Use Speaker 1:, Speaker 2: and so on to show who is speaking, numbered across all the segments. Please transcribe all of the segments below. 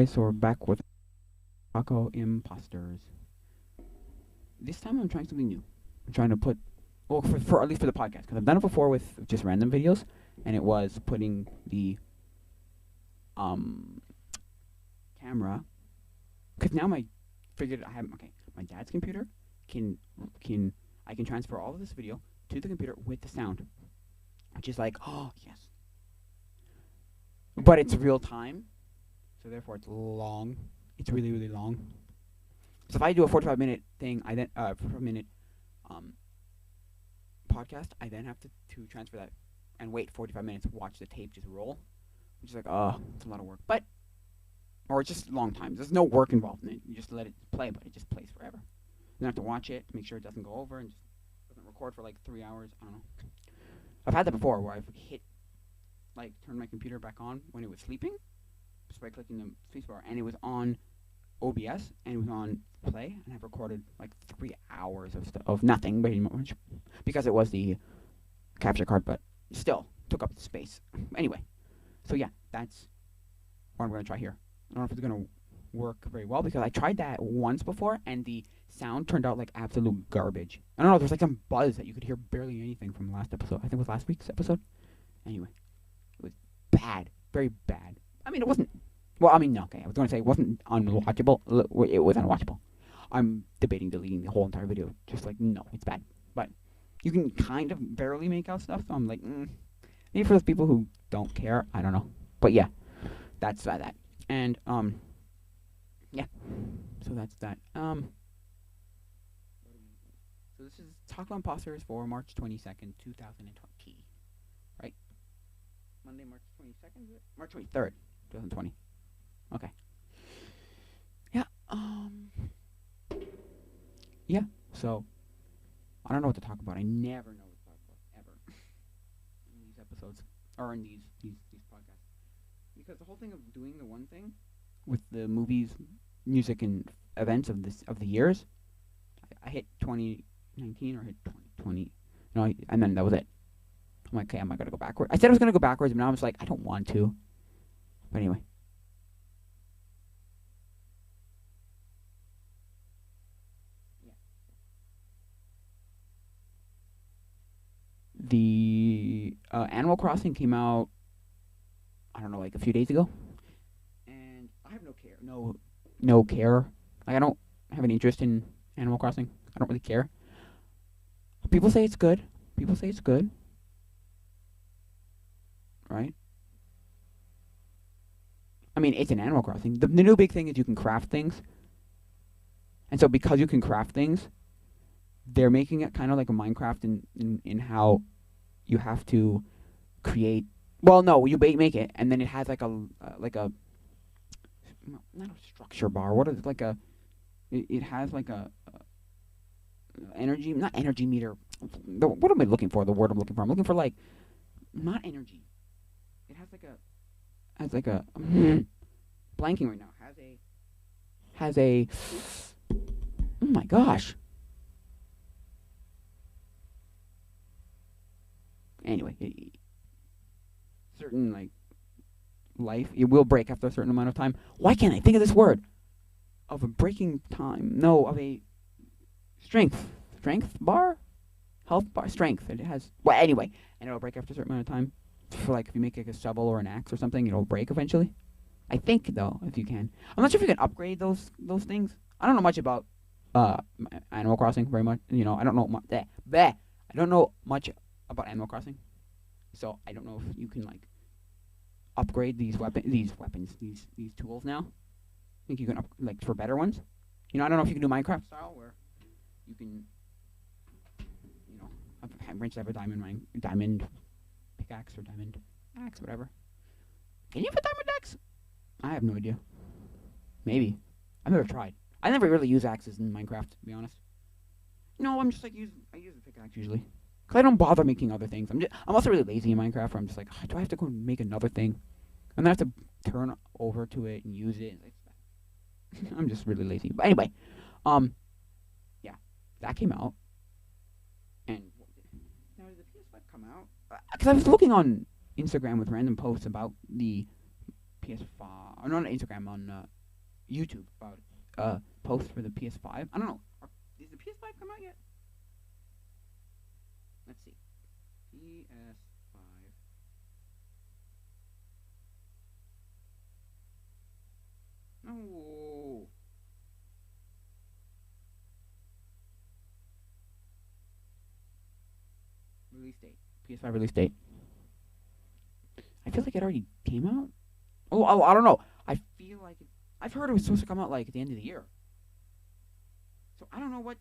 Speaker 1: guys, so we're back with Tacoimposters. This time I'm trying something new. I'm trying to put, well, for at least for the podcast, because I've done it before with just random videos, and it was putting the um camera, because now I have, okay, my dad's computer can can I can transfer all of this video to the computer with the sound, which is like, oh yes, but it's real time, so therefore it's long. It's really really long. So if I do a 45-minute thing, I then 45-minute um podcast, I then have to transfer that and wait 45 minutes to watch the tape just roll, which is like, oh, it's a lot of work. But or it's just long times. There's no work involved in it. You just let it play, but it just plays forever. You have to watch it to make sure it doesn't go over and just doesn't record for like 3 hours. I don't know. I've had that before where I've turned my computer back on when it was sleeping, just by clicking the spacebar, and it was on OBS and it was on play, and I've recorded like 3 hours of nothing, pretty much, because it was the capture card, but still took up the space. Anyway, so yeah, that's what I'm going to try here. I don't know if it's going to work very well, because I tried that once before and the sound turned out like absolute garbage. I don't know, there's like some buzz that you could hear barely anything from last episode. I think it was last week's episode. Anyway, it was bad, very bad. I mean, it wasn't, well, I mean, no, okay, I was going to say it wasn't unwatchable. It was unwatchable. I'm debating deleting the whole entire video. Just like, no, it's bad. But you can kind of barely make out stuff, so I'm like, maybe for those people who don't care, I don't know. But yeah, that's that. And, yeah. So that's that. So this is Tacoimposters for March 22nd, 2020. Right? Monday, March 22nd? March 23rd, 2020. Okay. Yeah, yeah, so I don't know what to talk about. I never know what to talk about, ever, in these episodes, or in these podcasts. Because the whole thing of doing the one thing with the movies, music, and events of the years, I hit 2019 or hit 2020. No, and then that was it. I'm like, okay, am I going to go backwards? I said I was going to go backwards, but now I'm just like, I don't want to. But anyway. The Animal Crossing came out, I don't know, like a few days ago, and I have no care. Like, I don't have any interest in Animal Crossing. I don't really care. People say it's good. Right? I mean, it's an Animal Crossing. The new big thing is you can craft things, and so because you can craft things, they're making it kind of like a Minecraft in how you have to create. Well, no, you make it, and then it has like a not a structure bar. What is it, like a? It has like a energy, not energy meter. What am I looking for? The word I'm looking for. I'm looking for like not energy. It has like a blanking right now. Has a. Oh my gosh. Anyway, certain like life, it will break after a certain amount of time. Why can't I think of this word? Of a breaking time. No, of a strength bar, health bar, strength. It has, well, anyway, and it'll break after a certain amount of time. For like if you make like a shovel or an axe or something, it'll break eventually. I think though, if you can, I'm not sure if you can upgrade those things. I don't know much about Animal Crossing very much. You know, I don't know much. I don't know much about Animal Crossing, so I don't know if you can like upgrade these tools now. I think you can like for better ones. You know, I don't know if you can do Minecraft style where you can, you know, have a diamond pickaxe or diamond axe, whatever. Can you have a diamond axe? I have no idea. Maybe. I've never tried. I never really use axes in Minecraft, to be honest. No, I'm just like I use a pickaxe usually. Cause I don't bother making other things. I'm also really lazy in Minecraft. Where I'm just like, oh, do I have to go and make another thing? And then I have to turn over to it and use it. I'm just really lazy. But anyway, yeah, that came out. And now did the PS5 come out? Because I was looking on Instagram with random posts about the PS5 not on Instagram, on YouTube about posts for the PS5. I don't know. Is the PS5 come out yet? Let's see. PS5. No. Release date. PS5 release date. I feel like it already came out. Oh, I don't know. I feel like I've heard it was supposed to come out like at the end of the year. So I don't know what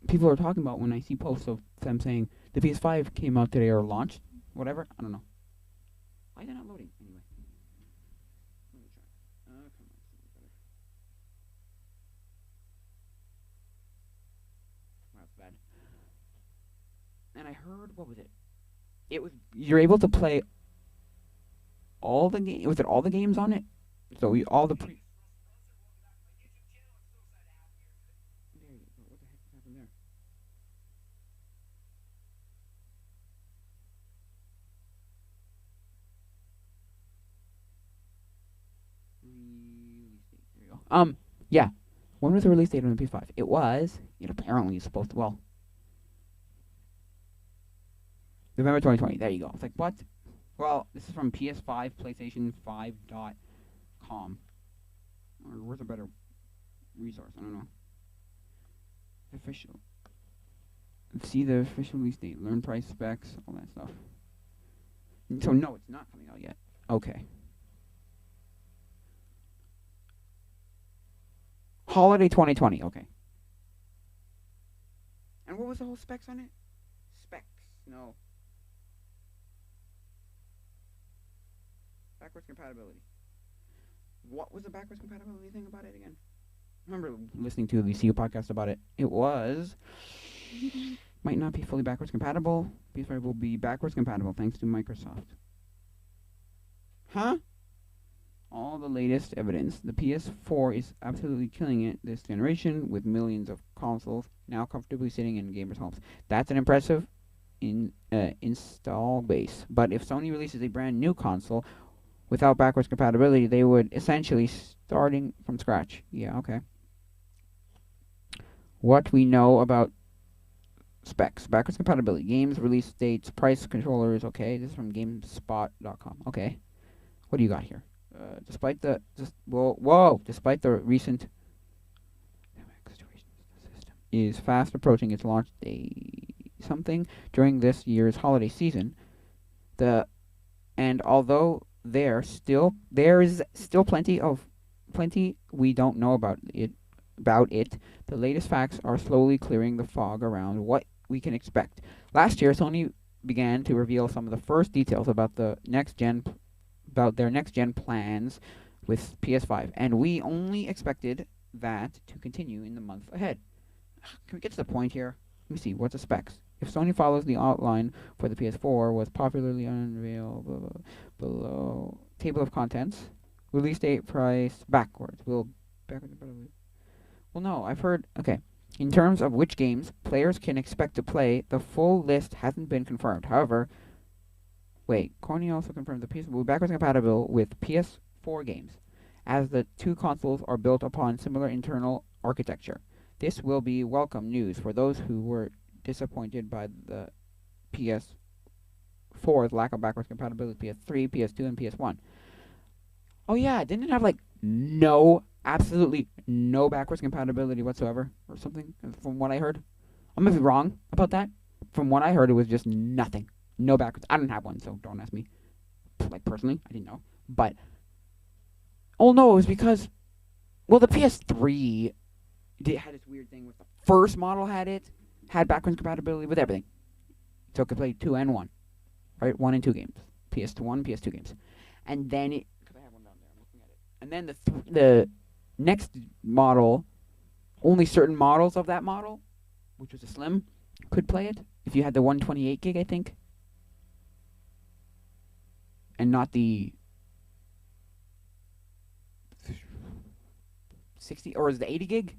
Speaker 1: people are talking about when I see posts of them saying the PS5 came out today or launched, whatever. I don't know. Why is it not loading anyway? Let me try. Come on, better. Wow, that's bad. And I heard, what was it? It was, you're able to play all the game. Was it all the games on it? So all the pre. There you go. What the heck happened there? Release date. There you go. Yeah. When was the release date on the PS5? It was. It apparently is supposed to. Well, November 2020. There you go. It's like what? Well, this is from PS5, PlayStation5.com. Or where's a better resource? I don't know. Official. See the official release date, learn price, specs, all that stuff. So no, it's not coming out yet. Okay. Holiday 2020. Okay. And what was the whole specs on it? Specs. No. Backwards compatibility. What was the backwards compatibility thing about it again? I remember listening to the CU podcast about it. It was might not be fully backwards compatible. PS5 will be backwards compatible thanks to Microsoft. Huh? All the latest evidence. The PS4 is absolutely killing it this generation with millions of consoles now comfortably sitting in gamers' homes. That's an impressive install base. But if Sony releases a brand new console without backwards compatibility, they would essentially starting from scratch. Yeah, okay. What we know about specs, backwards compatibility, games, release dates, price, controllers. Okay, this is from GameSpot.com. Okay, what do you got here? Despite the despite the recent system is fast approaching its launch day something during this year's holiday season, although there is still plenty we don't know about it. The latest facts are slowly clearing the fog around what we can expect. Last year, Sony began to reveal some of the first details about their next gen plans with PS5, and we only expected that to continue in the months ahead. Can we get to the point here? Let me see. What's the specs? If Sony follows the outline for the PS4 was popularly unveiled below table of contents, release date, price, backwards. Well, no, I've heard. Okay. In terms of which games players can expect to play, the full list hasn't been confirmed. However, Corny also confirmed the PS will be backwards compatible with PS4 games, as the two consoles are built upon similar internal architecture. This will be welcome news for those who were disappointed by the PS4's lack of backwards compatibility with PS3, PS2, and PS1. Oh yeah, didn't it have absolutely no backwards compatibility whatsoever or something from what I heard? I might be wrong about that. From what I heard, it was just nothing. No backwards. I don't have one, so don't ask me. Personally, I didn't know. But, oh no, it was because, the PS3 had this weird thing with the first model had backwards compatibility with everything. So it could play 2 and 1. Right? 1 and 2 games. PS1, PS2 games. And then because I have one down there, I'm looking at it. And then the next model, only certain models of that model, which was a Slim, could play it. If you had the 128 gig, I think. And not the 60, or is the 80 gig?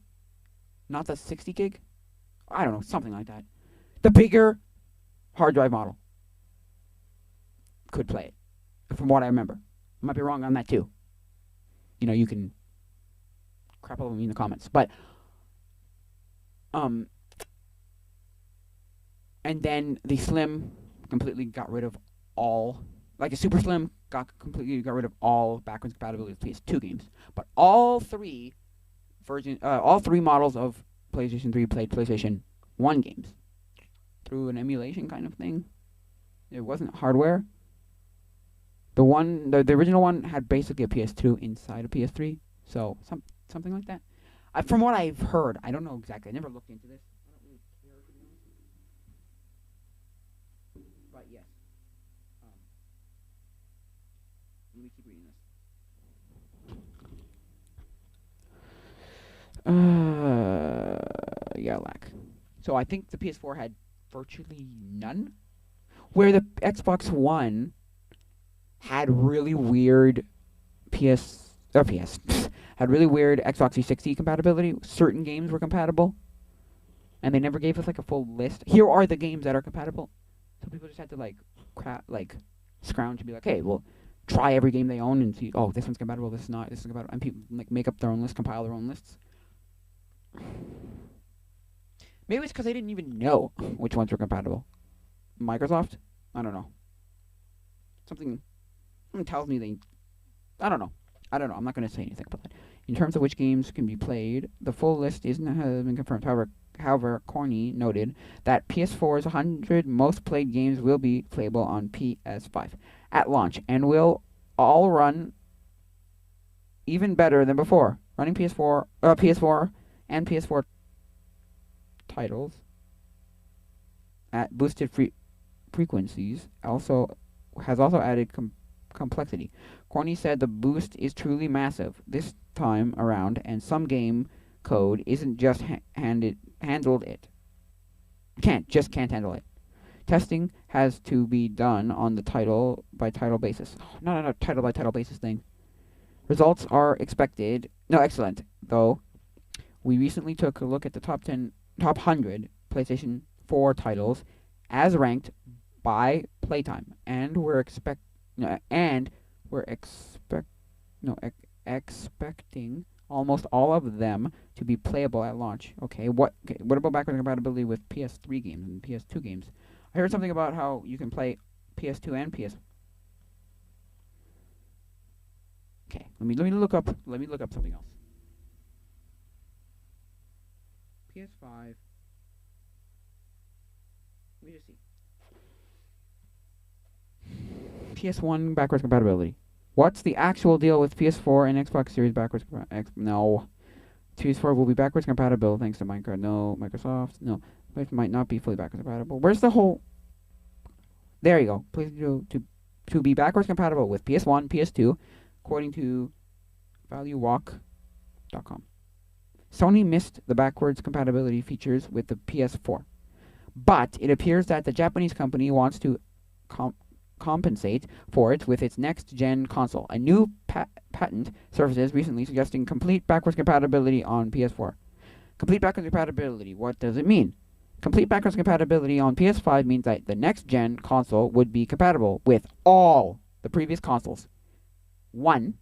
Speaker 1: Not the 60 gig? I don't know, something like that. The bigger hard drive model could play it, from what I remember. I might be wrong on that too. you can crap all over me in the comments. But um, and then the Slim completely got rid of all, like a Super Slim completely got rid of all backwards compatibility with PS2 games. But all three models of PlayStation 3 played PlayStation 1 games through an emulation kind of thing. It wasn't hardware. The original one had basically a PS2 inside a PS3, so something like that. From what I've heard, I don't know exactly. I never looked into this. I don't really care, to be honest. But yes, let me keep reading this. Yeah, lack. So I think the PS4 had virtually none, where the Xbox One had really weird had really weird Xbox 360 compatibility. Certain games were compatible, and they never gave us like a full list. Here are the games that are compatible. So people just had to scrounge and be like, hey, well, try every game they own and see. Oh, this one's compatible. This is not. This is compatible. And people make up their own list, compile their own lists. Maybe it's because they didn't even know which ones were compatible. Microsoft, I don't know. Something tells me they. I don't know. I'm not going to say anything about that. In terms of which games can be played, the full list has been confirmed. However, Corny noted that PS4's 100 most played games will be playable on PS5 at launch and will all run even better than before. Running PS4 and PS4 titles at boosted frequencies has also added complexity. Corny said the boost is truly massive this time around, and some game code isn't just handled it. Can't handle it. Testing has to be done on the title by title basis. Not a title by title basis thing. Results are excellent, though. We recently took a look at the top 100 PlayStation 4 titles as ranked by playtime, and we're expecting almost all of them to be playable at launch. Okay, what about backwards compatibility with PS3 games and PS2 games? I heard something about how you can play PS2 and PS. Okay, let me look up something else. PS5. Let me just see. PS1 backwards compatibility. What's the actual deal with PS4 and Xbox Series backwards compatibility? No. PS4 will be backwards compatible thanks to Minecraft. No. Microsoft. No. It might not be fully backwards compatible. Where's the whole... There you go. Please to be backwards compatible with PS1, PS2, according to ValueWalk.com. Sony missed the backwards compatibility features with the PS4. But it appears that the Japanese company wants to compensate for it with its next-gen console. A new patent surfaces recently suggesting complete backwards compatibility on PS4. Complete backwards compatibility, what does it mean? Complete backwards compatibility on PS5 means that the next-gen console would be compatible with all the previous consoles. 1,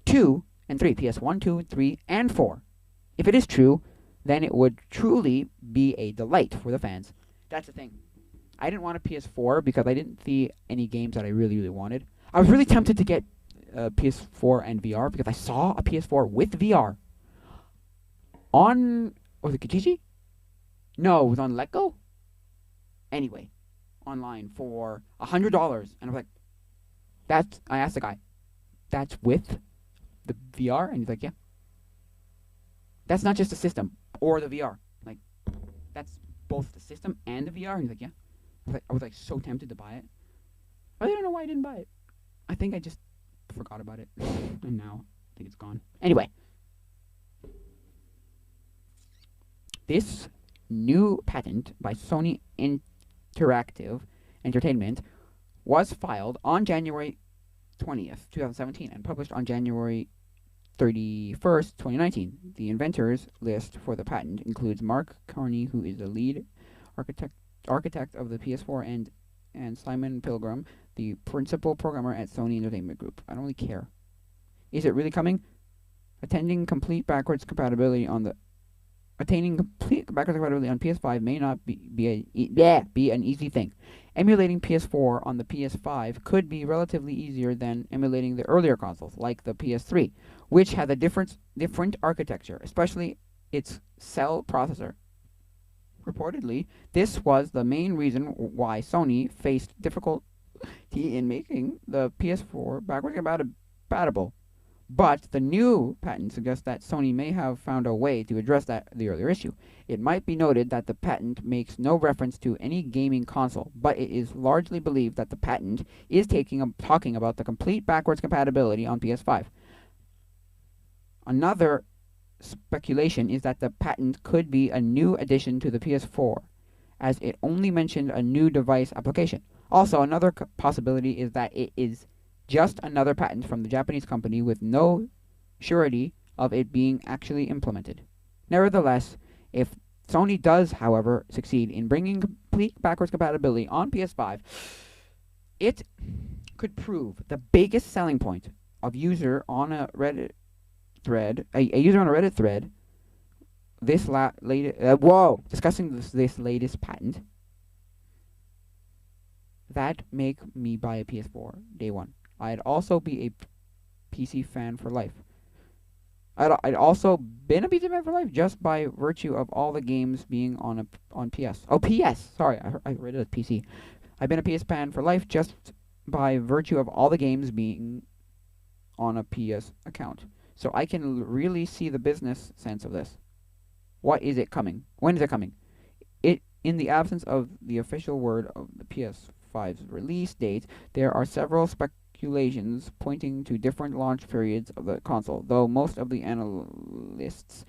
Speaker 1: 2, and 3. PS1, 2, 3, and 4. If it is true, then it would truly be a delight for the fans. That's the thing. I didn't want a PS4 because I didn't see any games that I really, really wanted. I was really tempted to get PS4 and VR because I saw a PS4 with VR on... Was it Kijiji? No, it was on Letgo. Anyway, online for $100. And I was like, I asked the guy, that's with the VR? And he's like, yeah. That's not just the system or the VR. Like, that's both the system and the VR. And he's like, yeah. I was so tempted to buy it. I don't know why I didn't buy it. I think I just forgot about it. And now I think it's gone. Anyway. This new patent by Sony Interactive Entertainment was filed on January 20th, 2017 and published on January 31st, 2019. The inventors list for the patent includes Mark Carney, who is the lead architect of the PS4, and Simon Pilgrim, the principal programmer at Sony Entertainment Group. I don't really care. Is it really coming? Attending complete backwards compatibility on the Attaining complete backwards compatibility on PS5 may not be an easy thing. Emulating PS4 on the PS5 could be relatively easier than emulating the earlier consoles, like the PS3, which had a different architecture, especially its cell processor. Reportedly, this was the main reason why Sony faced difficulty in making the PS4 backwards compatible. But the new patent suggests that Sony may have found a way to address the earlier issue. It might be noted that the patent makes no reference to any gaming console, but it is largely believed that the patent is talking about the complete backwards compatibility on PS5. Another speculation is that the patent could be a new addition to the PS4, as it only mentioned a new device application. Also, another possibility is that it is just another patent from the Japanese company with no surety of it being actually implemented. Nevertheless, if Sony does, however, succeed in bringing complete backwards compatibility on PS5, it could prove the biggest selling point of user on a Reddit thread, a user on a Reddit thread, discussing this latest patent that make me buy a PS4 day one. I'd also be a PC fan for life. I'd also been a PC fan for life just by virtue of all the games being on PS. Oh, PS. Sorry, I read it as PC. I've been a PS fan for life just by virtue of all the games being on a PS account. So I can really see the business sense of this. What is it coming? When is it coming? In the absence of the official word of the PS5's release date, there are several speculations pointing to different launch periods of the console, though most of the analysts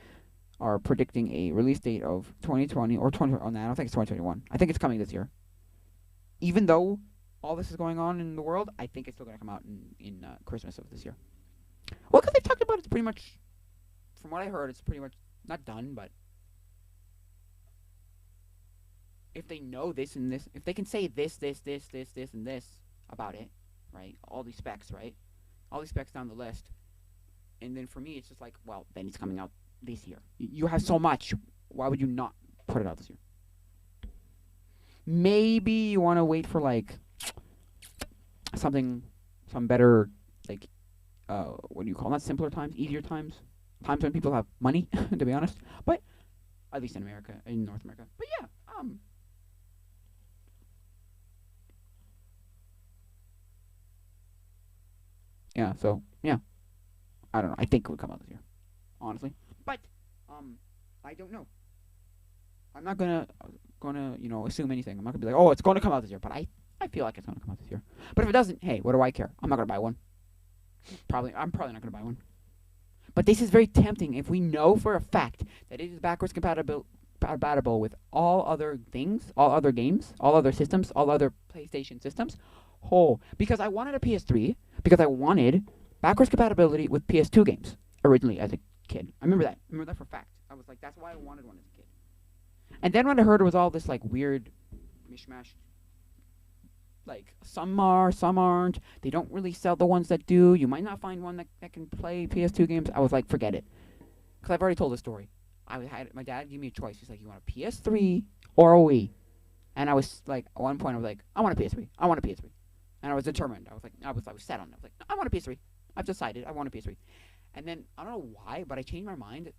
Speaker 1: are predicting a release date of 2020 or 20. Oh, no, I don't think it's 2021. I think it's coming this year. Even though all this is going on in the world, I think it's still going to come out in Christmas of this year. Well, because they've talked about it's pretty much, from what I heard, it's pretty much not done, but if they know this and this, if they can say this, and this about it, right? All these specs, right? All these specs down the list. And then for me, it's just like, well, then it's coming out this year. You have so much. Why would you not put it out this year? Maybe you want to wait for, like, some better, like, what do you call it? Not simpler times, easier times. Times when people have money, to be honest. But, at least in America, in North America. But yeah, yeah, so, yeah. I don't know. I think it would come out this year, honestly. But, I don't know. I'm not gonna assume anything. I'm not gonna be like, oh, it's gonna come out this year. But I feel like it's gonna come out this year. But if it doesn't, hey, what do I care? I'm not gonna buy one. I'm probably not gonna buy one. But this is very tempting if we know for a fact that it is backwards compatible with all other things, all other games, all other systems, all other PlayStation systems. Because I wanted a PS3, because I wanted backwards compatibility with PS2 games originally as a kid. I remember that for a fact. I was like, that's why I wanted one as a kid. And then when I heard it was all this like weird mishmash, like some are, some aren't. They don't really sell the ones that do. You might not find one that can play PS2 games. I was like, forget it. Because I've already told the story. I had my dad give me a choice. He's like, you want a PS3 or a Wii? And I was like, at one point I was like, I want a PS3. I want a PS3. And I was determined. I was set on it. I was like, I want a PS3. I've decided I want a PS3. And then I don't know why, but I changed my mind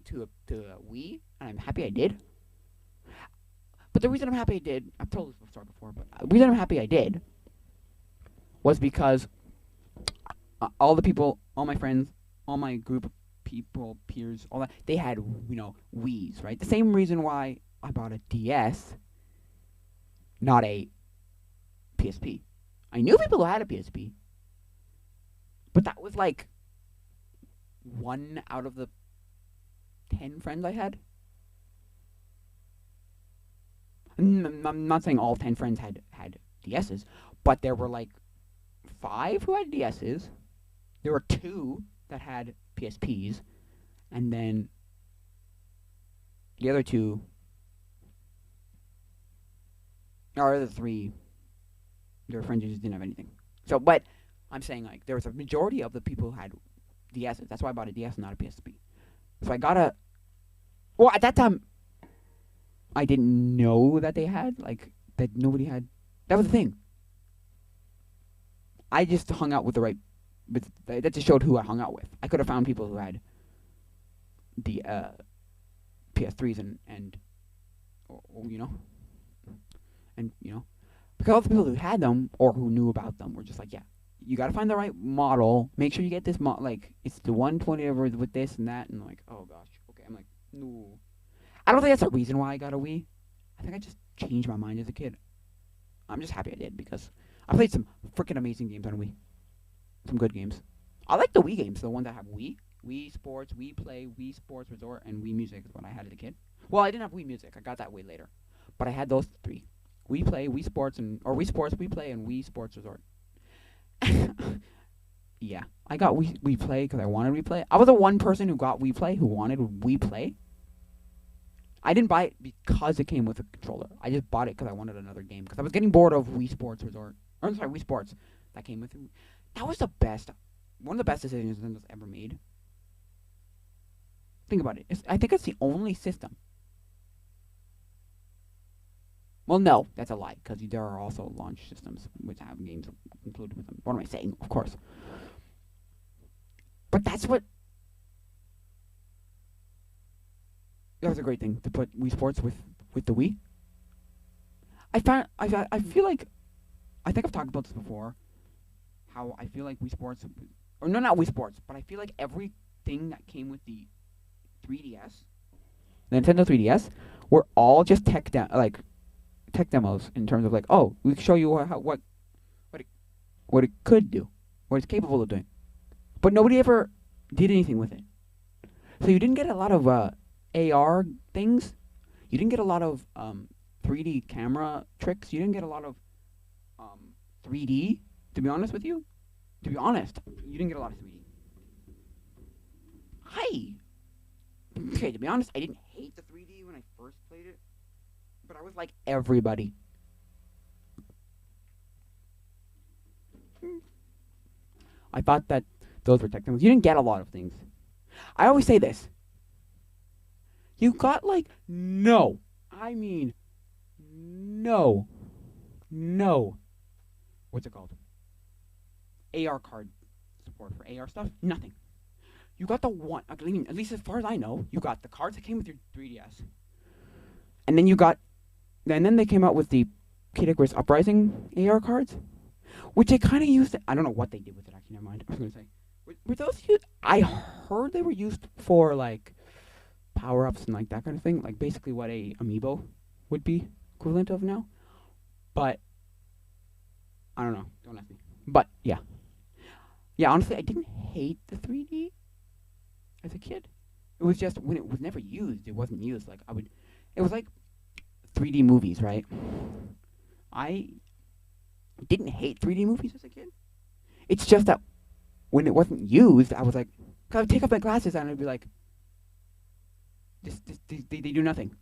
Speaker 1: to a Wii, and I'm happy I did. But the reason I'm happy I did, I've told this story before, but the reason I'm happy I did was because all the people, all my friends, all my group of people, peers, all that, they had, Wiis, right? The same reason why I bought a DS, not a PSP. I knew people who had a PSP, but that was like 1 out of the 10 friends I had. I'm not saying all 10 friends had DSs, but there were like 5 who had DSs. There were 2 that had PSPs, and then the other 2, or the 3, they were friends who just didn't have anything. So, but I'm saying like there was a majority of the people who had DSs. That's why I bought a DS and not a PSP. So I got a. Well, at that time, I didn't know that they had that. Nobody had. That was the thing. I just hung out with the right. But that just showed who I hung out with. I could have found people who had the PS3s and you know, because all the people who had them or who knew about them were just like, yeah, you got to find the right model. Make sure you get this it's the 120 with this and that. And I'm like, oh gosh, okay. I'm like, no. I don't think that's the reason why I got a Wii. I think I just changed my mind as a kid. I'm just happy I did because I played some freaking amazing games on Wii. Some good games. I like the Wii games, the ones that have Wii Sports, Wii Play, Wii Sports Resort, and Wii Music is what I had as a kid. Well, I didn't have Wii Music. I got that way later. But I had those three. Wii Play, Wii Sports, Wii Sports, Wii Play, and Wii Sports Resort. Yeah. I got Wii Play because I wanted Wii Play. I was the one person who got Wii Play who wanted Wii Play. I didn't buy it because it came with a controller. I just bought it because I wanted another game. Because I was getting bored of Wii Sports Resort. Or, I'm sorry, Wii Sports. That came with it. That was the best. One of the best decisions Nintendo's ever made. Think about it. I think it's the only system. Well, no, that's a lie, because there are also launch systems which have games included with them. What am I saying? Of course. But that's what... That was a great thing, to put Wii Sports with the Wii. I feel like... I think I've talked about this before. How I feel like Wii Sports... Or no, not Wii Sports, but I feel like everything that came with the 3DS, the Nintendo 3DS, were all just tech demos in terms of oh, we show you what it could do, what it's capable of doing, but nobody ever did anything with it. So you didn't get a lot of AR things. You didn't get a lot of 3D camera tricks. You didn't get a lot of 3D. To be honest with you, you didn't get a lot of 3D. Okay, to be honest, I didn't hate the 3D when I first played it, but I was like everybody. I thought that those were tech demos. You didn't get a lot of things. I always say this. You got no. I mean, no. What's it called? AR card support for AR stuff? Nothing. You got the one, I mean, at least as far as I know, you got the cards that came with your 3DS. And then they came out with the Kid Icarus Uprising AR cards, which they kind of used. I don't know what they did with it, actually, never mind. I was going to say, were those used? I heard they were used for, power-ups and, that kind of thing. Basically what a Amiibo would be equivalent of now. But, I don't know. Don't ask me. But, yeah. Yeah, honestly, I didn't hate the 3D as a kid. It was just when it was never used, it wasn't used. It was like 3D movies, right? I didn't hate 3D movies as a kid. It's just that when it wasn't used, I was like, cause I would take off my glasses and I'd be like, they do nothing.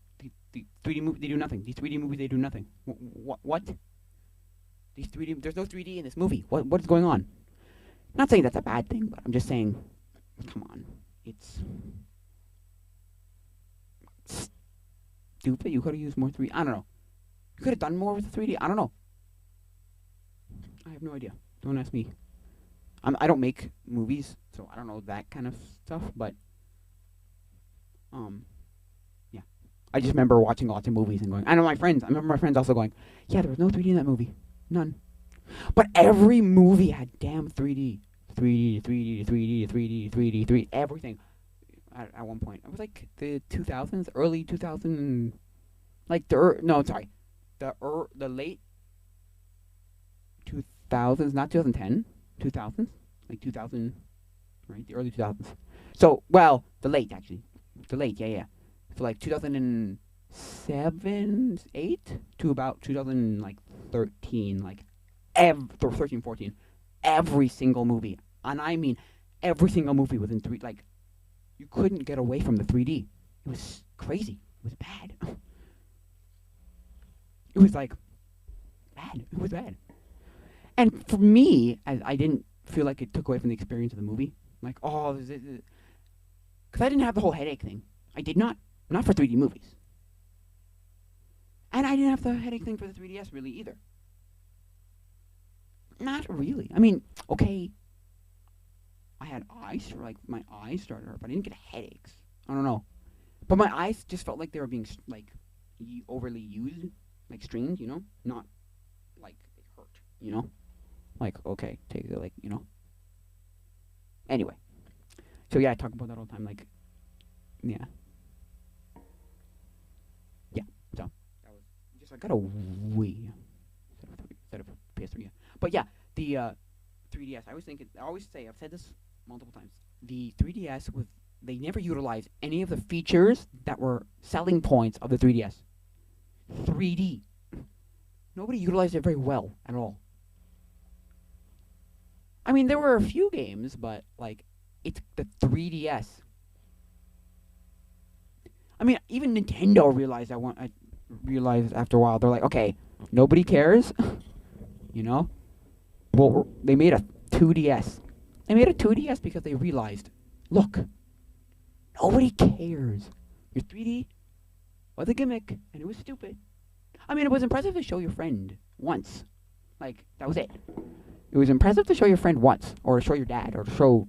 Speaker 1: The 3D movies, they do nothing. These 3D movies, they do nothing. What? These 3D, there's no 3D in this movie. What is going on? I'm not saying that's a bad thing, but I'm just saying, come on. It's stupid. You could have used more 3D. I don't know. You could have done more with the 3D. I don't know. I have no idea. Don't ask me. I don't make movies, so I don't know that kind of stuff. But yeah. I just remember watching lots of movies and going. I remember my friends also going, yeah, there was no 3D in that movie. None. But every movie had damn 3D. 3D, everything. At one point. It was the 2000s, early 2000s, the late 2000s, not 2010, 2000s, 2000, right, the early 2000s. So, well, the late, yeah. So, 2007, 8 to about 2013, 13, 14. Every single movie, and I mean every single movie was in 3D. You couldn't get away from the 3D. It was crazy. It was bad. It was bad. It was bad. And for me, I didn't feel like it took away from the experience of the movie. Like, oh, because I didn't have the whole headache thing. I did not for 3D movies, and I didn't have the headache thing for the 3DS really either. Not really. I mean, okay, I had eyes, like my eyes started to hurt, but I didn't get headaches. I don't know, but my eyes just felt like they were being like overly used, like strained, not like they hurt, like okay, take it, like Anyway, so yeah, I talk about that all the time, like yeah, yeah. So that was just I got a Wii instead of PS3. Yeah. But yeah, the 3DS. I always say, I've said this multiple times. The 3DS was they never utilized any of the features that were selling points of the 3DS. 3D. Nobody utilized it very well at all. I mean, there were a few games, but like it's the 3DS. I mean, even Nintendo realized I realized after a while they're like, okay, nobody cares, you know. Well, they made a 2DS. They made a 2DS because they realized, look, nobody cares. Your 3D was a gimmick, and it was stupid. I mean, it was impressive to show your friend once. Like, that was it. It was impressive to show your friend once, or to show your dad, or to show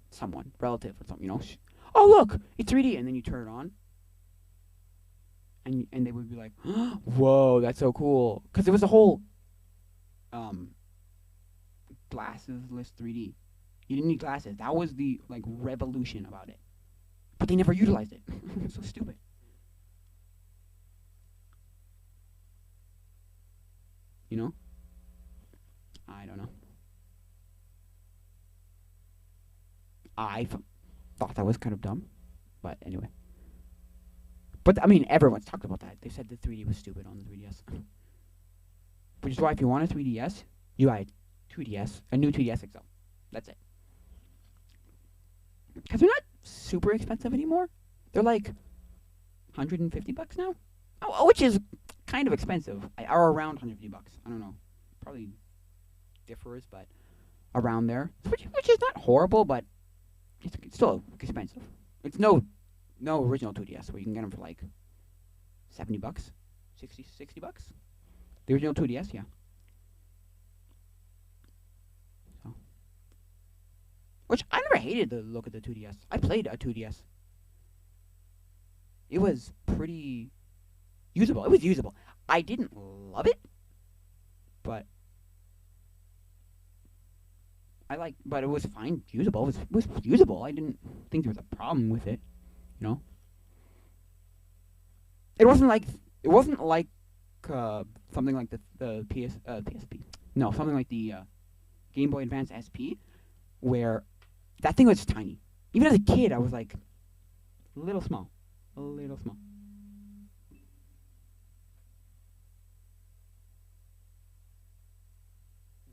Speaker 1: someone, relative or something, Oh, look, it's 3D, and then you turn it on, and they would be like, whoa, that's so cool. Because it was a whole glasses-less 3D. You didn't need glasses. That was the, like, revolution about it. But they never utilized it. So stupid. You know? I don't know. I thought that was kind of dumb. But anyway. But, I mean, everyone's talked about that. They said the 3D was stupid on the 3DS. Which is why if you want a 3DS, you buy a 2DS, a new 2DS XL. That's it. Because they're not super expensive anymore. They're like $150 now. Oh, which is kind of expensive. Or around $150. I don't know. Probably differs, but around there. Which is not horrible, but it's still expensive. It's no original 2DS where you can get them for like $70, $60. The original 2DS, yeah. So, which I never hated the look of the 2DS. I played a 2DS. It was pretty usable. It was usable. I didn't love it, but but it was fine, usable. It was usable. I didn't think there was a problem with it, you know. It wasn't like something like the PSP. No, something like the Game Boy Advance SP, where that thing was tiny. Even as a kid, I was like, a little small. A little small.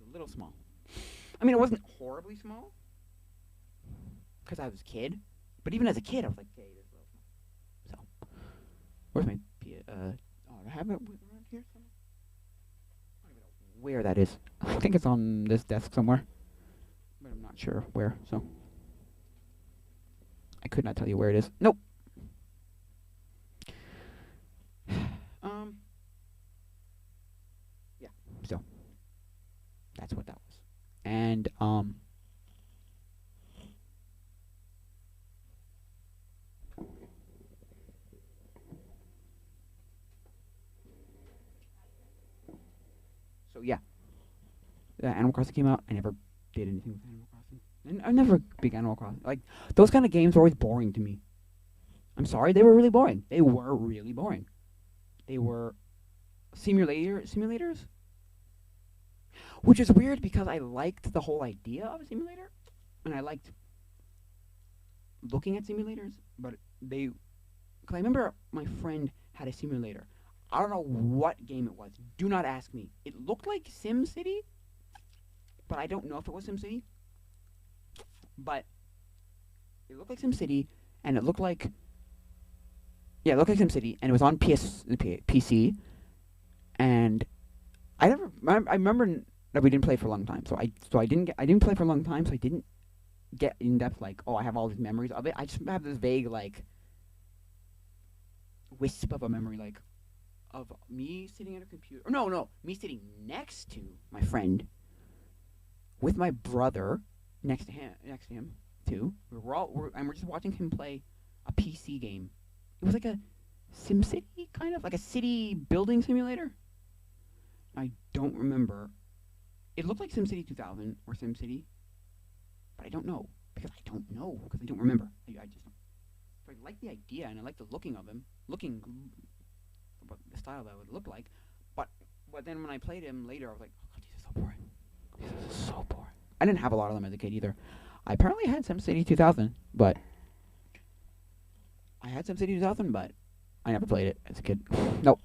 Speaker 1: A little small. I mean, it wasn't horribly small, because I was a kid. But even as a kid, I was like, okay, this is a little small. So, where's my I have it around here somewhere. I don't even know where that is. I think it's on this desk somewhere, but I'm not sure where. So, I could not tell you where it is. Nope. Yeah. So, that's what that was. And so yeah, Animal Crossing came out. I never did anything with Animal Crossing. And I'm never a big Animal Crossing. Like, those kind of games were always boring to me. I'm sorry, they were really boring. They were really boring. They were simulators, which is weird because I liked the whole idea of a simulator, and I liked looking at simulators, but because I remember my friend had a simulator. I don't know what game it was. Do not ask me. It looked like SimCity, but I don't know if it was SimCity. But it looked like SimCity, and it looked like SimCity, and it was on PC, and I remember that we didn't play for a long time. So I didn't play for a long time. So I didn't get in depth like, oh, I have all these memories of it. I just have this vague like wisp of a memory like of me sitting at a computer. No, no, me sitting next to my friend with my brother next to him too. We're just watching him play a PC game. It was like a SimCity kind of like a city building simulator. I don't remember. It looked like SimCity 2000 or SimCity, but I don't know because I don't know because I don't remember. I just don't. So I like the idea and I like the looking of him, looking about the style that would look like. But then when I played him later, I was like, oh god, these are so boring. These are so boring. I didn't have a lot of them as a kid either. I apparently had SimCity 2000, but I never played it as a kid. Nope.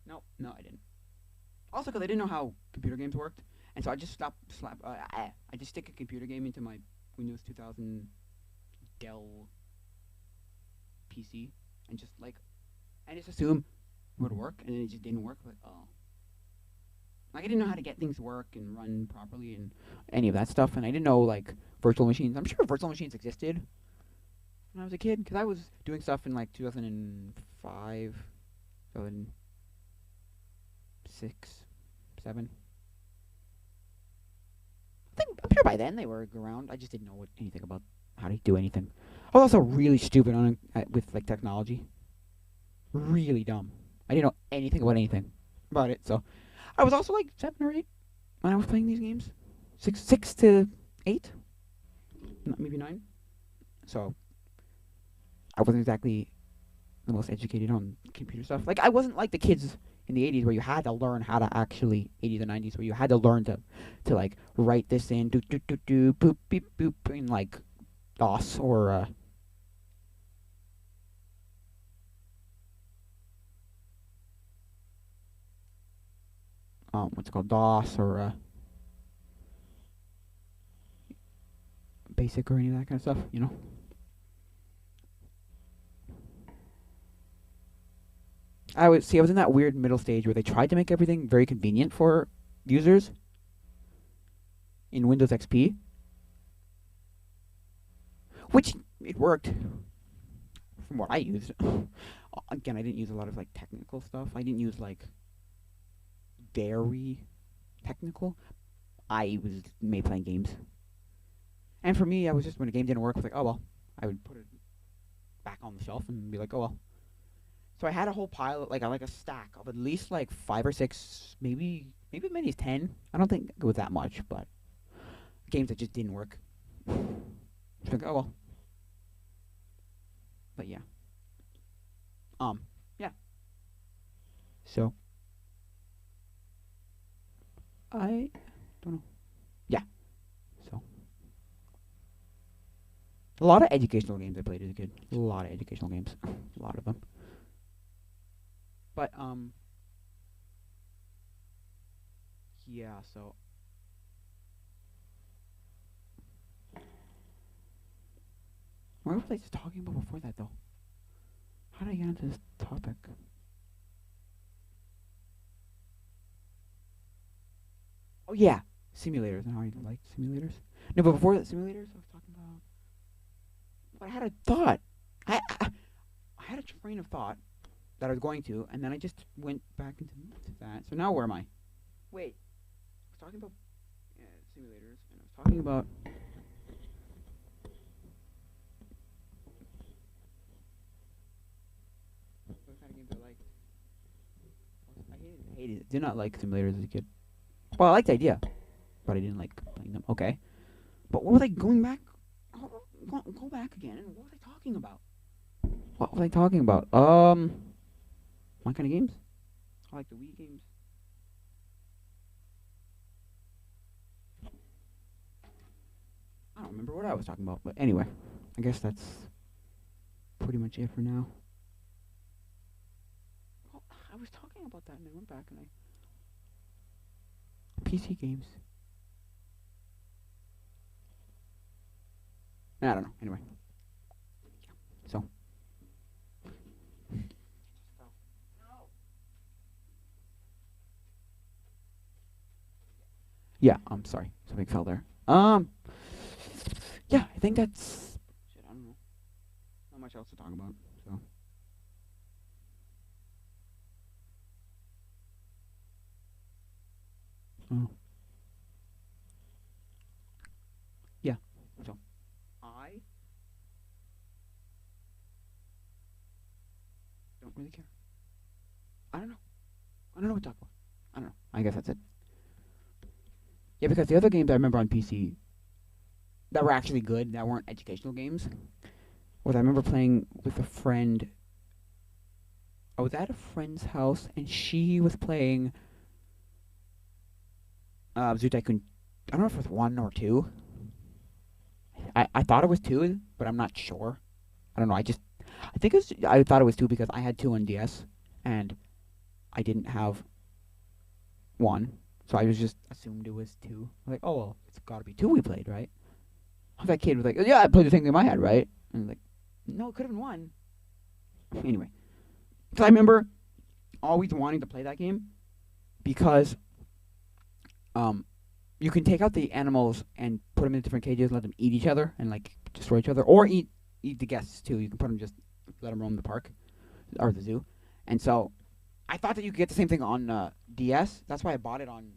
Speaker 1: No, I didn't. Also, because I didn't know how computer games worked, and so I just I just stick a computer game into my Windows 2000 Dell PC, and just assume it would work, and then it just didn't work. Like, oh, like I didn't know how to get things to work and run properly and any of that stuff, and I didn't know like virtual machines. I'm sure virtual machines existed when I was a kid, because I was doing stuff in like 2005, 2006, 7. I'm sure by then they were around. I just didn't know anything about how to do anything. I was also really stupid with like technology. Really dumb. I didn't know anything about it. So I was also like 7 or 8 when I was playing these games. 6 to 8, maybe 9. So I wasn't exactly the most educated on computer stuff. Like I wasn't like the kids in the 80s where you had to learn how to actually 80s and 90s where you had to learn to like write this in do do do do boop beep boop in like DOS or what's it called, DOS or BASIC or any of that kind of stuff, you know. I was in that weird middle stage where they tried to make everything very convenient for users in Windows XP, which it worked from what I used. Again, I didn't use a lot of like technical stuff. I didn't use like very technical. I was made playing games, and for me, I was just when a game didn't work, I was like, oh well. I would put it back on the shelf and be like, oh well. So I had a whole pile, like a stack of at least like 5 or 6, maybe as many as 10. I don't think it was that much, but games that just didn't work. It's like, oh well. But yeah. Yeah. So I don't know. Yeah. So a lot of educational games I played as a kid. A lot of educational games. A lot of them. But yeah, so what was I just talking about before that though? How did I get into this topic? Oh yeah, simulators and how I like simulators. No, but before that, simulators, I was talking about. But I had a thought. I had a train of thought that I was going to, and then I just went back into that. So now where am I? Wait, I was talking about simulators, and I was talking about. What kind of games I liked? I hated, did not like simulators as a kid. Well, I liked the idea, but I didn't like playing them. Okay, but what was I going back? Go back again. And what was I talking about? What was I talking about? What kind of games? I like the Wii games. I don't remember what I was talking about, but anyway, I guess that's pretty much it for now. Oh, I was talking about that and I went back and I PC games. I don't know. Anyway, so yeah, I'm sorry, something fell there. yeah, I think that's shit. I don't know. Not much else to talk about. So, so yeah. So I don't really care. I don't know. I don't know what to talk about. I don't know. I guess that's it. Yeah, because the other games I remember on PC that were actually good, that weren't educational games, was I remember playing with a friend. I was at a friend's house and she was playing Zoo Tycoon. I don't know if it was one or two. I thought it was two, but I'm not sure. I don't know. I think I thought it was two because I had two on DS and I didn't have one, so I was just assumed it was two. I was like, oh well, it's got to be two we played, right? That kid was like, yeah, I played the same game I had, right? And I was like, no, it could have been one. Anyway, because I remember always wanting to play that game because um you can take out the animals and put them in different cages, let them eat each other and like destroy each other, or eat the guests too. You can put them just let them roam the park or the zoo, and so I thought that you could get the same thing on DS. That's why I bought it on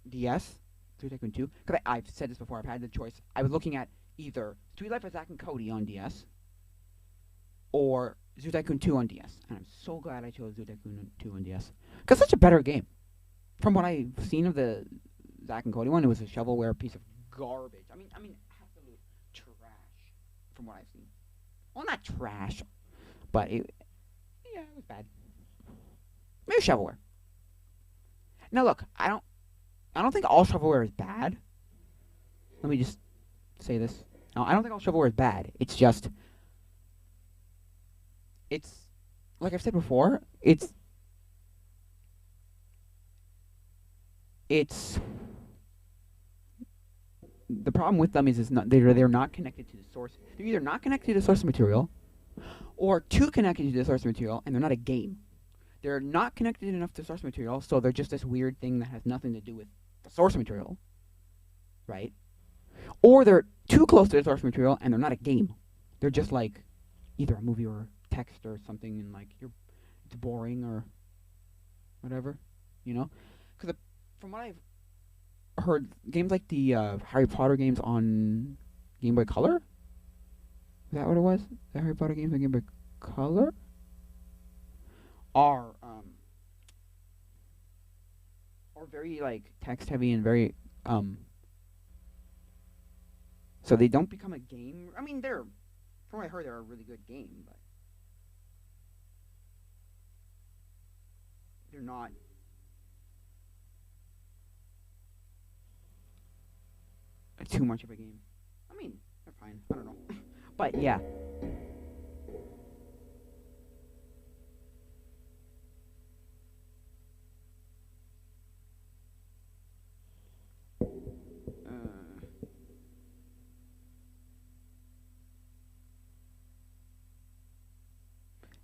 Speaker 1: DS, Three Tycoon 2. Because I've said this before. I've had the choice. I was looking at either Street Life of Zack and Cody on DS or Zoo Tycoon 2 on DS. And I'm so glad I chose Zoo Tycoon 2 on DS. Because it's such a better game. From what I've seen of the Zack and Cody one, it was a shovelware piece of garbage. I mean, absolute trash from what I've seen. Well, not trash, but yeah, it was bad. Maybe shovelware. Now look, I don't think all shovelware is bad. Let me just say this. No, I don't think all shovelware is bad. It's like I've said before. It's the problem with them is not they're not connected to the source. They're either not connected to the source material, or too connected to the source material, and they're not a game. They're not connected enough to the source material, so they're just this weird thing that has nothing to do with the source material, right? Or they're too close to the source material and they're not a game. They're just like either a movie or text or something, and like it's boring or whatever, you know? Because from what I've heard, games like the Harry Potter games on Game Boy Color, is that what it was? The Harry Potter games on Game Boy Color are very like text heavy and very so they don't become a game. I mean, from what I heard, they're a really good game, but they're not too much of a game. I mean, they're fine. I don't know, but yeah. Uh,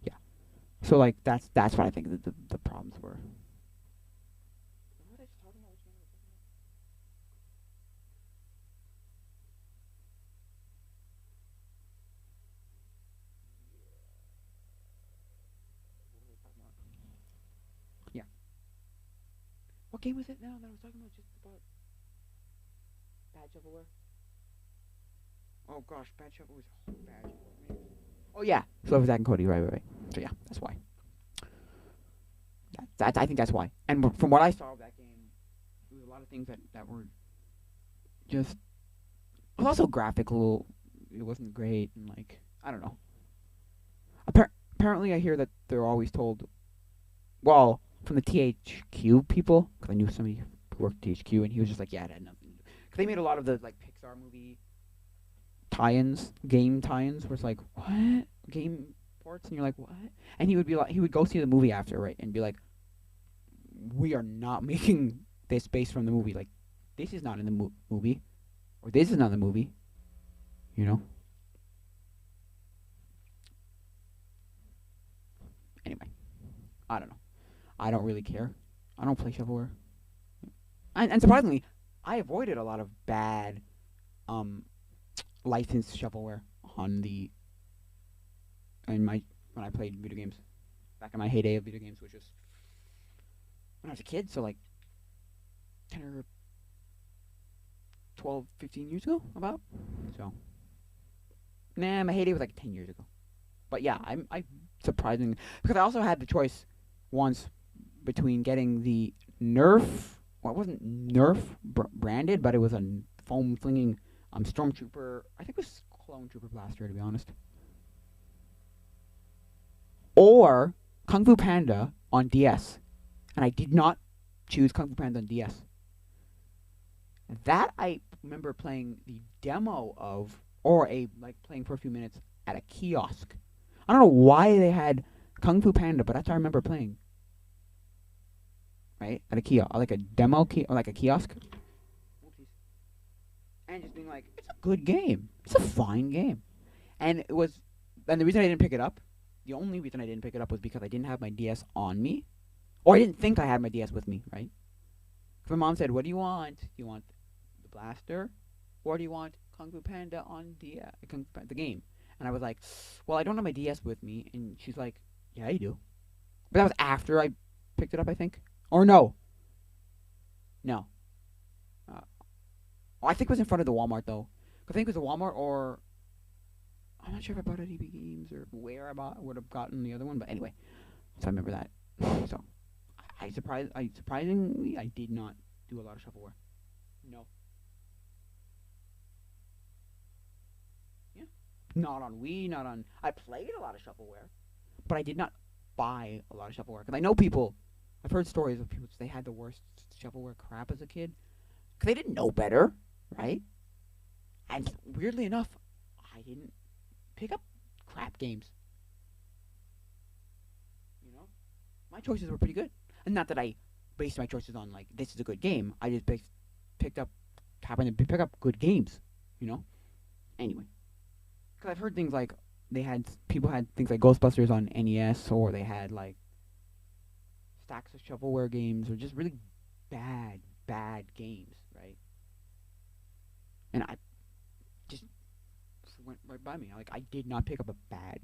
Speaker 1: yeah. So like that's what I think the problems were. What was I just talking about? Yeah. What game was it now that I was talking about? Just about bad shovelware. Oh gosh, bad shovelware was bad. Oh yeah. So it was Zack and Cody, right. So yeah, that's why. I think that's why. And from what I saw of that game, there was a lot of things that were just. It was also graphical. It wasn't great, and like I don't know. Apparently, I hear that they're always told. Well, from the THQ people, because I knew somebody who worked at THQ, and he was just like, yeah, it had nothing to do. Because they made a lot of the like Pixar movie tie-ins, game tie-ins, where it's like, what game ports, and you're like, what? And he would be like, he would go see the movie after, right, and be like, we are not making this based from the movie. Like, this is not in the movie, or this is not in the movie. You know. Anyway, I don't know. I don't really care. I don't play shovelware, and surprisingly, I avoided a lot of bad, um, licensed shovelware on the in my when I played video games back in my heyday of video games, which was when I was a kid. So like 10 or 12, 15 years ago, about. So nah, my heyday was like 10 years ago. But yeah, I surprisingly, because I also had the choice once between getting the Nerf. Well, it wasn't Nerf branded, but it was a foam flinging Stormtrooper. I think it was Clone Trooper Blaster, to be honest. Or Kung Fu Panda on DS, and I did not choose Kung Fu Panda on DS. That I remember playing the demo of, or playing for a few minutes at a kiosk. I don't know why they had Kung Fu Panda, but that's what I remember playing. Right? At a kiosk, like a demo or like a kiosk. And just being like, it's a good game. It's a fine game. And the reason I didn't pick it up, the only reason I didn't pick it up was because I didn't have my DS on me. Or I didn't think I had my DS with me, right? My mom said, what do you want? Do you want the blaster? Or do you want Kung Fu Panda on the game? And I was like, well, I don't have my DS with me. And she's like, yeah, you do. But that was after I picked it up, I think. Or no. No. I think it was in front of the Walmart, though. I think it was a Walmart, or I'm not sure if I bought it at EB Games or where I would have gotten the other one. But anyway, so I remember that. So surprisingly, I did not do a lot of shovelware. No. Yeah. Not on Wii, not on. I played a lot of shovelware, but I did not buy a lot of shovelware. Because I know people, I've heard stories of people they had the worst shovelware crap as a kid. Because they didn't know better, right? And weirdly enough, I didn't pick up crap games. You know? My choices were pretty good. And not that I based my choices on, like, this is a good game. I just happened to pick up good games, you know? Anyway. Because I've heard things like, people had things like Ghostbusters on NES, or they had, like, stacks of shovelware games, or just really bad games, right? And I just went right by me. I did not pick up a bad.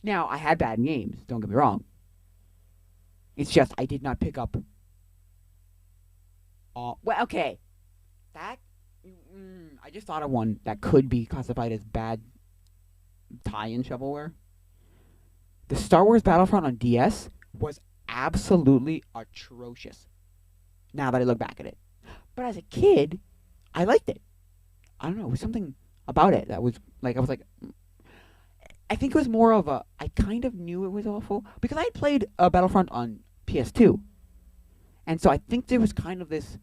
Speaker 1: Now, I had bad games, don't get me wrong. It's just I did not pick up. Well, okay. I just thought of one that could be classified as bad tie-in shovelware. The Star Wars Battlefront on DS was absolutely atrocious. Now that I look back at it. But as a kid, I liked it. I don't know, it was something about it that was like, I was like, I think it was more of a, I kind of knew it was awful because I had played Battlefront on PS2. And so I think there was kind of this,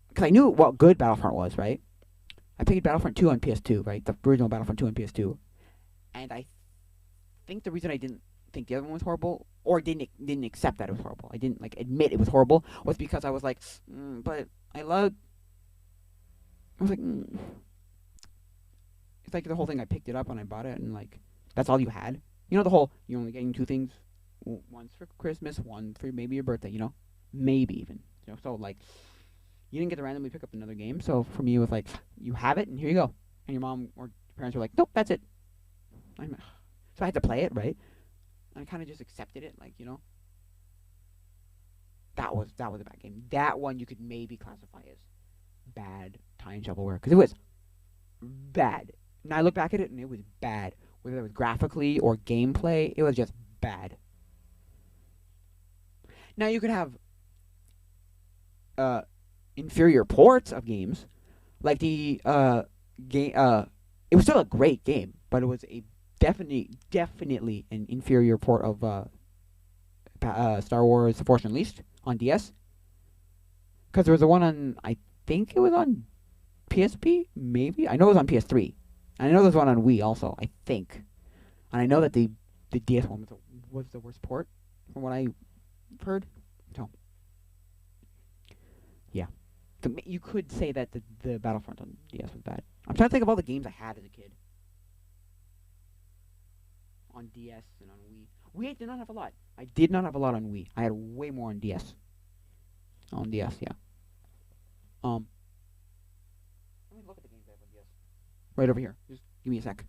Speaker 1: because I knew what good Battlefront was, right? I played Battlefront 2 on PS2, right? The original Battlefront 2 on PS2. And I think the reason I didn't think the other one was horrible, or didn't accept that it was horrible, I didn't admit it was horrible, was because I was like, but I was like, it's like the whole thing. I picked it up and I bought it, and that's all you had. You know, the whole you're only getting two things, one's for Christmas, one for maybe your birthday. You know, maybe even. You know, so you didn't get to randomly pick up another game. So for me, it was like you have it, and here you go. And your mom or your parents were like, nope, that's it. So I had to play it, right? And I kind of just accepted it, you know. That was a bad game. That one you could maybe classify as bad tie-in shovelware because it was bad. Now I look back at it and it was bad. Whether it was graphically or gameplay, it was just bad. Now you could have inferior ports of games, like the game. It was still a great game, but it was a definitely an inferior port of Star Wars: The Force Unleashed on DS. Because there was a one on, I think it was on PSP, maybe? I know it was on PS3. And I know there's one on Wii also, I think. And I know that the DS one was the worst port, from what I've heard. So, yeah. You could say that the Battlefront on DS was bad. I'm trying to think of all the games I had as a kid. On DS and on Wii. Wii, I did not have a lot. I did not have a lot on Wii. I had way more on DS. On DS, yeah. Let me look at the games I have on DS. Right over here. Just give me a sec.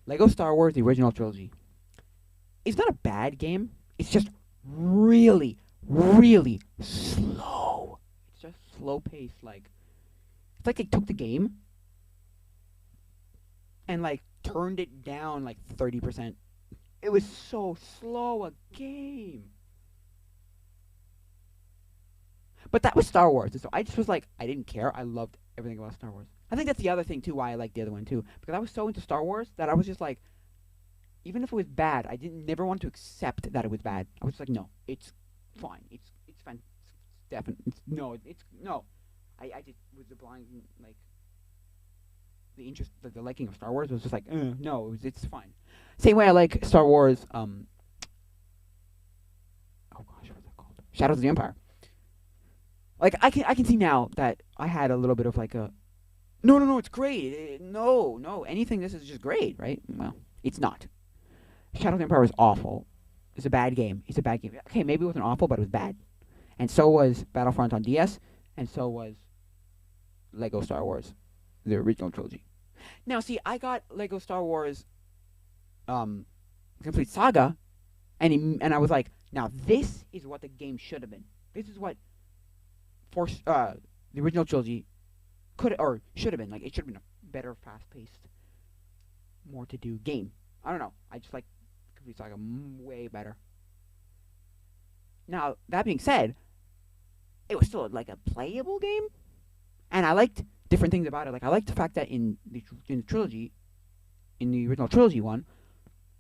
Speaker 1: Lego Star Wars: The Original Trilogy. It's not a bad game. It's just really, really slow. It's just slow paced. Like it's like they took the game and like turned it down like 30%. It was so slow a game. But that was Star Wars, so I just was like, I didn't care. I loved everything about Star Wars. I think that's the other thing too why I like the other one too, because I was so into Star Wars that I was just like, even if it was bad, I didn't never want to accept that it was bad. I was just like, no, it's fine. It's fine. It's definitely it's no. I just was the blind like the interest, the liking of Star Wars was just like, no, it's fine. Same way I like Star Wars. Oh gosh, what's that called? Shadows of the Empire. Like I can see now that I had a little bit of like a no, it's great. No, anything. This is just great, right? Well, it's not. Shadow of the Empire was awful. It's a bad game. It's a bad game. Okay, maybe it wasn't awful, but it was bad. And so was Battlefront on DS, and so was Lego Star Wars, the original trilogy. Now, see, I got Lego Star Wars, Complete Saga, and I was like, now this is what the game should have been. This is what the original trilogy could or should have been. Like, it should have been a better, fast-paced, more to-do game. I don't know. I just like Complete Saga way better. Now, that being said, it was still like a playable game, and I liked different things about it. Like I liked the fact that in the trilogy, in the original trilogy one,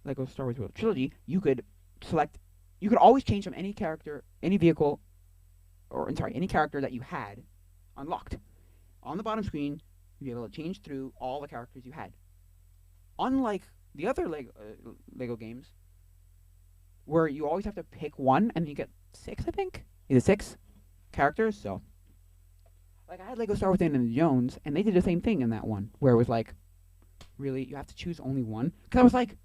Speaker 1: Lego Star Wars trilogy, you could select, you could always change from any character, any vehicle, or I'm sorry, any character that you had unlocked. On the bottom screen, you'd be able to change through all the characters you had. Unlike the other Lego games, where you always have to pick one, and you get 6, I think. Is it 6 characters? So, like, I had Lego Star Wars Indiana Jones, and they did the same thing in that one, where it was like, really, you have to choose only one. Because I was like,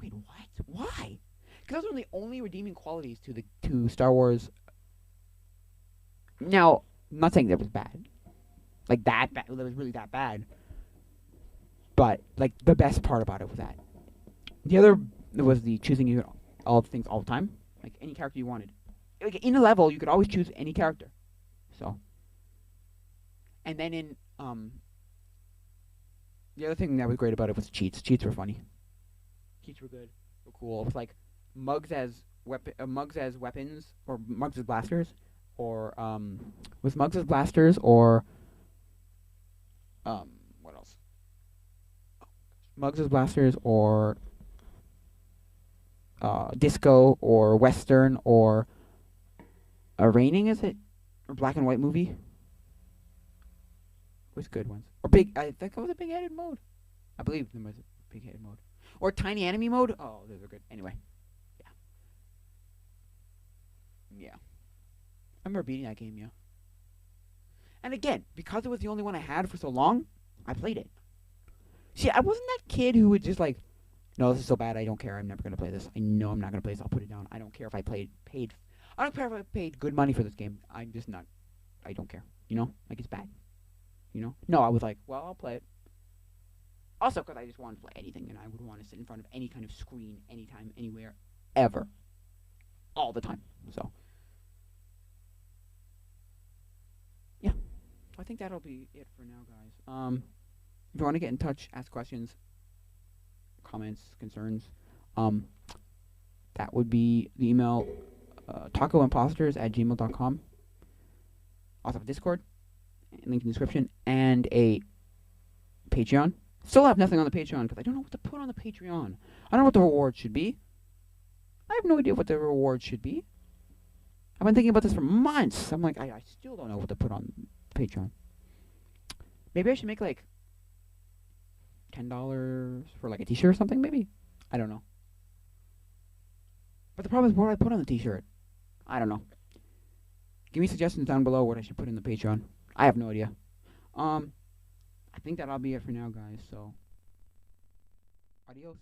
Speaker 1: wait, what? Why? Because those are the only redeeming qualities to Star Wars. Now, I'm not saying that was bad, like that bad. That was really that bad. But like the best part about it was that the other was the choosing all the things all the time, like any character you wanted. Like in a level, you could always choose any character. So, and then in the other thing that was great about it was cheats. Cheats were funny. Cheats were good. Were cool. It was like mugs as weapons, or mugs as blasters, or was mugs as blasters, or what else? Mugs as blasters, or disco, or western, or a raining, is it? Or black and white movie? What's good ones? Or big, I think it was a big headed mode. I believe there was a big headed mode. Or tiny enemy mode. Oh, those are good. Anyway, yeah. Yeah. I remember beating that game, yeah. And again, because it was the only one I had for so long, I played it. See, I wasn't that kid who would just like, no, this is so bad, I don't care, I'm never gonna play this. I know I'm not gonna play this, I'll put it down. I don't care if I paid I don't care if I paid good money for this game. I'm just not, I don't care. You know? Like, it's bad. You know? No, I was like, well, I'll play it. Also, because I just wanted to play anything, and I would want to sit in front of any kind of screen, anytime, anywhere, ever. All the time. So, yeah. So I think that'll be it for now, guys. If you want to get in touch, ask questions, comments, concerns, that would be the email, tacoimposters@gmail.com. Also have a Discord, link in the description, and a Patreon. Still have nothing on the Patreon because I don't know what to put on the Patreon. I don't know what the reward should be. I have no idea what the reward should be. I've been thinking about this for months. I'm like, I still don't know what to put on Patreon. Maybe I should make like $10 for like a t-shirt or something, maybe? I don't know. But the problem is what do I put on the t-shirt? I don't know. Give me suggestions down below what I should put in the Patreon. I have no idea. I think that'll be it for now, guys. So, adios.